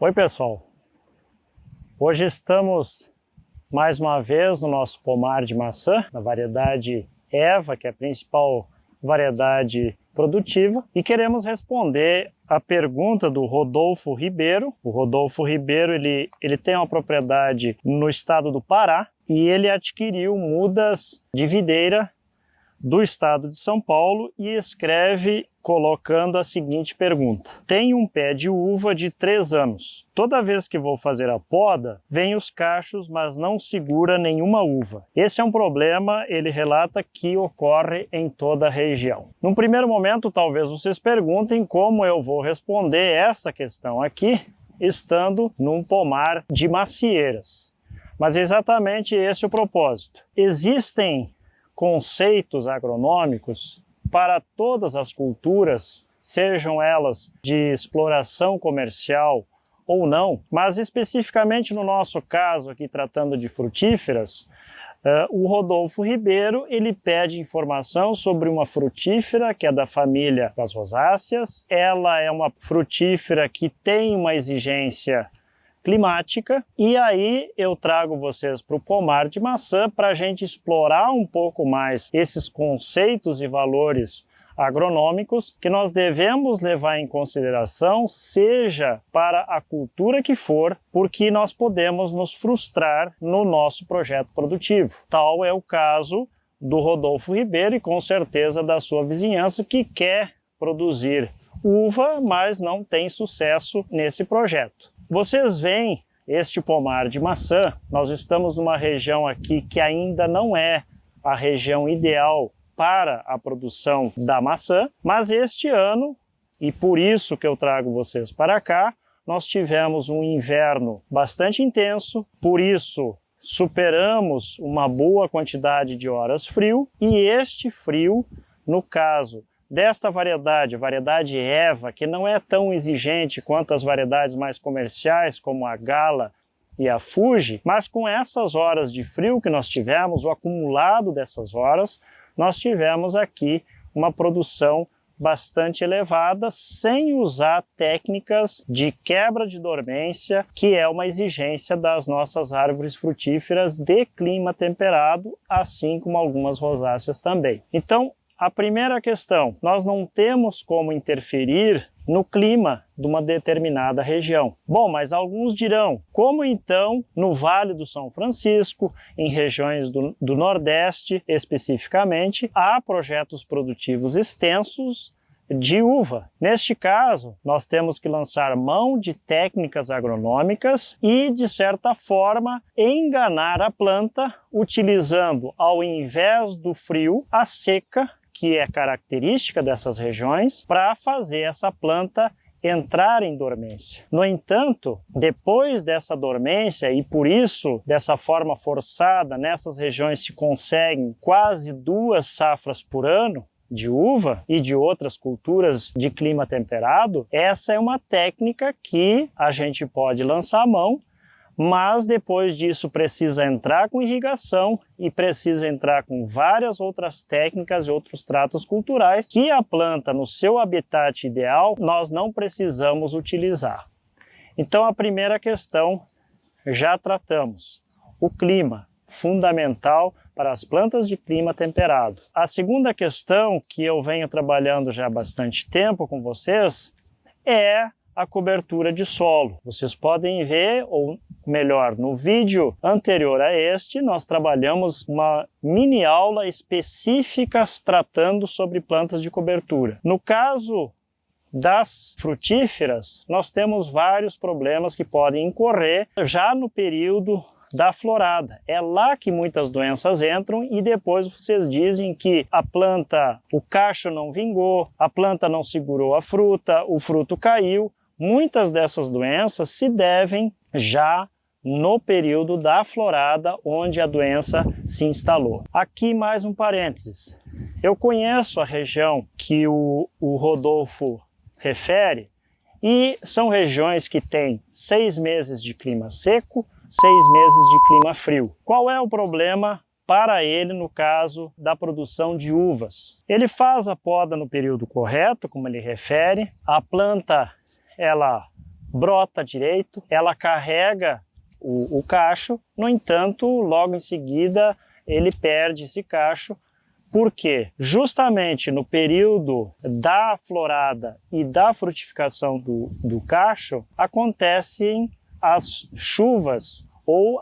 Oi pessoal, hoje estamos mais uma vez no nosso pomar de maçã, na variedade Eva, que é a principal variedade produtiva, e queremos responder a pergunta do Rodolfo Ribeiro. O Rodolfo Ribeiro ele tem uma propriedade no estado do Pará e ele adquiriu mudas de videira do estado de São Paulo e escreve colocando a seguinte pergunta: tenho um pé de uva de 3 anos. Toda vez que vou fazer a poda, vem os cachos, mas não segura nenhuma uva. Esse é um problema, ele relata, que ocorre em toda a região. Num primeiro momento, talvez vocês perguntem como eu vou responder essa questão aqui, estando num pomar de macieiras. Mas é exatamente esse o propósito. Existem conceitos agronômicos para todas as culturas, sejam elas de exploração comercial ou não, mas especificamente no nosso caso aqui tratando de frutíferas, o Rodolfo Ribeiro ele pede informação sobre uma frutífera que é da família das rosáceas. Ela é uma frutífera que tem uma exigência climática, e aí eu trago vocês para o pomar de maçã para a gente explorar um pouco mais esses conceitos e valores agronômicos que nós devemos levar em consideração, seja para a cultura que for, porque nós podemos nos frustrar no nosso projeto produtivo. Tal é o caso do Rodolfo Ribeiro e com certeza da sua vizinhança, que quer produzir uva, mas não tem sucesso nesse projeto. Vocês veem este pomar de maçã, nós estamos numa região aqui que ainda não é a região ideal para a produção da maçã, mas este ano, e por isso que eu trago vocês para cá, nós tivemos um inverno bastante intenso, por isso superamos uma boa quantidade de horas frio, e este frio, no caso desta variedade, a variedade Eva, que não é tão exigente quanto as variedades mais comerciais, como a Gala e a Fuji, mas com essas horas de frio que nós tivemos, o acumulado dessas horas, nós tivemos aqui uma produção bastante elevada, sem usar técnicas de quebra de dormência, que é uma exigência das nossas árvores frutíferas de clima temperado, assim como algumas rosáceas também. Então, a primeira questão, nós não temos como interferir no clima de uma determinada região. Bom, mas alguns dirão, como então no Vale do São Francisco, em regiões do Nordeste especificamente, há projetos produtivos extensos de uva? Neste caso, nós temos que lançar mão de técnicas agronômicas e, de certa forma, enganar a planta utilizando, ao invés do frio, a seca, que é característica dessas regiões, para fazer essa planta entrar em dormência. No entanto, depois dessa dormência, e por isso, dessa forma forçada, nessas regiões se conseguem quase 2 safras por ano de uva e de outras culturas de clima temperado, essa é uma técnica que a gente pode lançar a mão, mas depois disso precisa entrar com irrigação e precisa entrar com várias outras técnicas e outros tratos culturais que a planta, no seu habitat ideal, nós não precisamos utilizar. Então, a primeira questão já tratamos: o clima, fundamental para as plantas de clima temperado. A segunda questão, que eu venho trabalhando já há bastante tempo com vocês, é a cobertura de solo. Vocês podem ver, ou melhor, no vídeo anterior a este, nós trabalhamos uma mini aula específica tratando sobre plantas de cobertura. No caso das frutíferas, nós temos vários problemas que podem incorrer já no período da florada. É lá que muitas doenças entram e depois vocês dizem que a planta, o cacho não vingou, a planta não segurou a fruta, o fruto caiu. Muitas dessas doenças se devem já no período da florada, onde a doença se instalou. Aqui mais um parênteses. Eu conheço a região que o Rodolfo refere e são regiões que têm 6 meses de clima seco, 6 meses de clima frio. Qual é o problema para ele no caso da produção de uvas? Ele faz a poda no período correto, como ele refere, a planta ela brota direito, ela carrega o cacho, no entanto, logo em seguida ele perde esse cacho. Por quê? Justamente no período da florada e da frutificação do cacho, acontecem as chuvas ou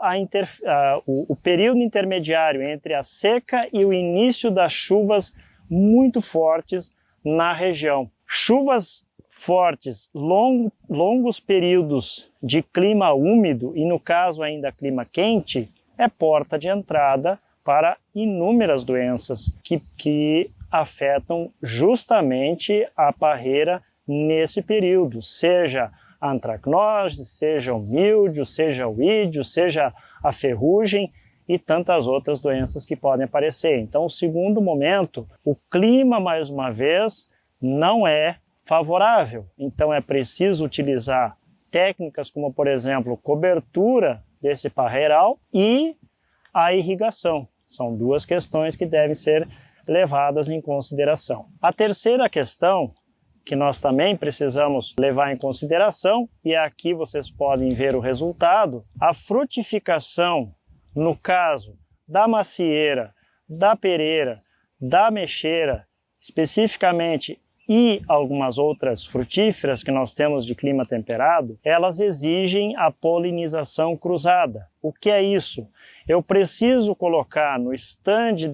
o período intermediário entre a seca e o início das chuvas muito fortes na região. Chuvas fortes, longos períodos de clima úmido e, no caso ainda clima quente, é porta de entrada para inúmeras doenças que afetam justamente a parreira nesse período, seja a antracnose, seja o míldio, seja o ídio, seja a ferrugem e tantas outras doenças que podem aparecer. Então, o segundo momento, o clima, mais uma vez, não é favorável. Então, é preciso utilizar técnicas como, por exemplo, cobertura desse parreiral e a irrigação. São duas questões que devem ser levadas em consideração. A terceira questão que nós também precisamos levar em consideração, e aqui vocês podem ver o resultado, a frutificação, no caso da macieira, da pereira, da mexeira, especificamente, e algumas outras frutíferas que nós temos de clima temperado, elas exigem a polinização cruzada. O que é isso? Eu preciso colocar no estande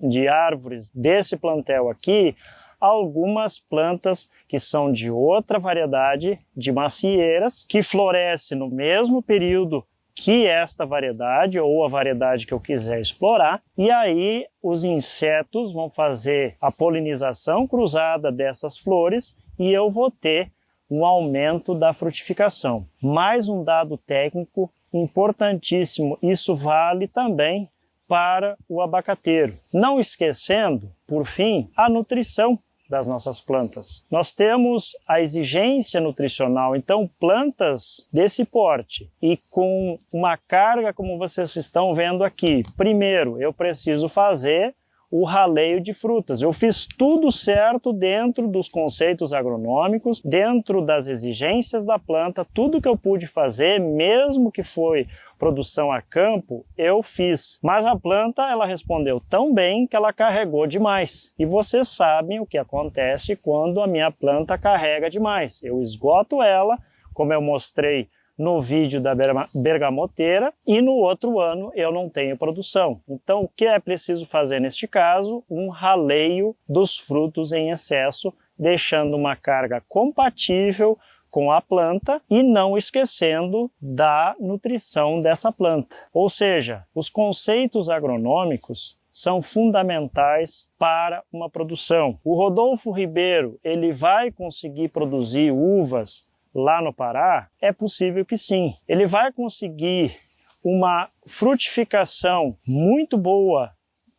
de árvores desse plantel aqui algumas plantas que são de outra variedade de macieiras, que floresce no mesmo período que esta variedade ou a variedade que eu quiser explorar, e aí os insetos vão fazer a polinização cruzada dessas flores e eu vou ter um aumento da frutificação. Mais um dado técnico importantíssimo, isso vale também para o abacateiro. Não esquecendo, por fim, a nutrição das nossas plantas. Nós temos a exigência nutricional, então plantas desse porte e com uma carga como vocês estão vendo aqui. Primeiro, eu preciso fazer o raleio de frutas. Eu fiz tudo certo dentro dos conceitos agronômicos, dentro das exigências da planta, tudo que eu pude fazer, mesmo que foi produção a campo, eu fiz. Mas a planta, ela respondeu tão bem que ela carregou demais. E vocês sabem o que acontece quando a minha planta carrega demais. Eu esgoto ela, como eu mostrei no vídeo da bergamoteira, e no outro ano eu não tenho produção. Então, o que é preciso fazer neste caso? Um raleio dos frutos em excesso, deixando uma carga compatível com a planta e não esquecendo da nutrição dessa planta. Ou seja, os conceitos agronômicos são fundamentais para uma produção. O Rodolfo Ribeiro, ele vai conseguir produzir uvas lá no Pará? É possível que sim. Ele vai conseguir uma frutificação muito boa,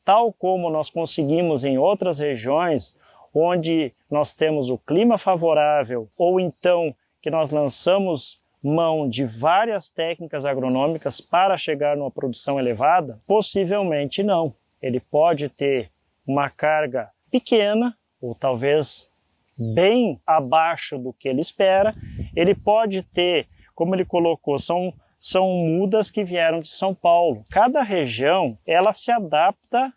tal como nós conseguimos em outras regiões, onde nós temos o clima favorável, ou então que nós lançamos mão de várias técnicas agronômicas para chegar numa produção elevada? Possivelmente não. Ele pode ter uma carga pequena, ou talvez bem abaixo do que ele espera. Ele pode ter, como ele colocou, são mudas que vieram de São Paulo. Cada região, ela se adapta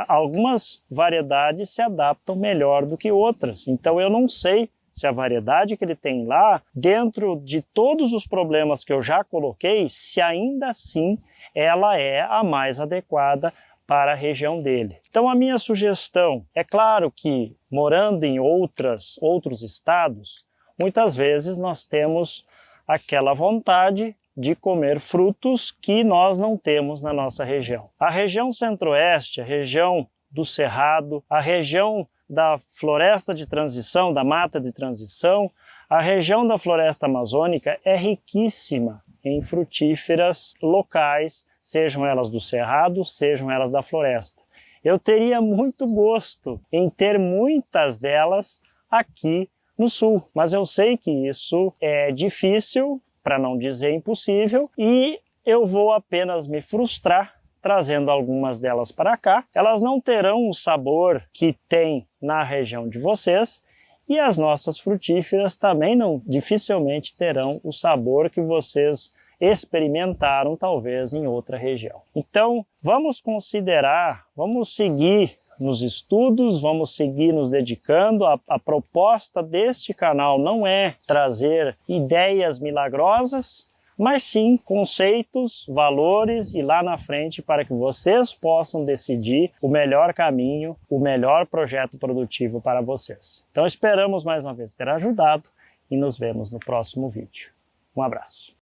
algumas variedades se adaptam melhor do que outras. Então eu não sei se a variedade que ele tem lá, dentro de todos os problemas que eu já coloquei, se ainda assim ela é a mais adequada para a região dele. Então a minha sugestão, é claro que morando em outros estados, muitas vezes nós temos aquela vontade de comer frutos que nós não temos na nossa região. A região centro-oeste, a região do Cerrado, a região da floresta de transição, da mata de transição, a região da floresta amazônica é riquíssima em frutíferas locais, sejam elas do cerrado, sejam elas da floresta. Eu teria muito gosto em ter muitas delas aqui no sul, mas eu sei que isso é difícil, para não dizer impossível, e eu vou apenas me frustrar trazendo algumas delas para cá. Elas não terão o sabor que tem na região de vocês E as nossas frutíferas também dificilmente terão o sabor que vocês experimentaram talvez em outra região. Então, vamos considerar, vamos seguir nos estudos, vamos seguir nos dedicando. A proposta deste canal não é trazer ideias milagrosas, mas sim conceitos, valores e lá na frente para que vocês possam decidir o melhor caminho, o melhor projeto produtivo para vocês. Então esperamos mais uma vez ter ajudado e nos vemos no próximo vídeo. Um abraço.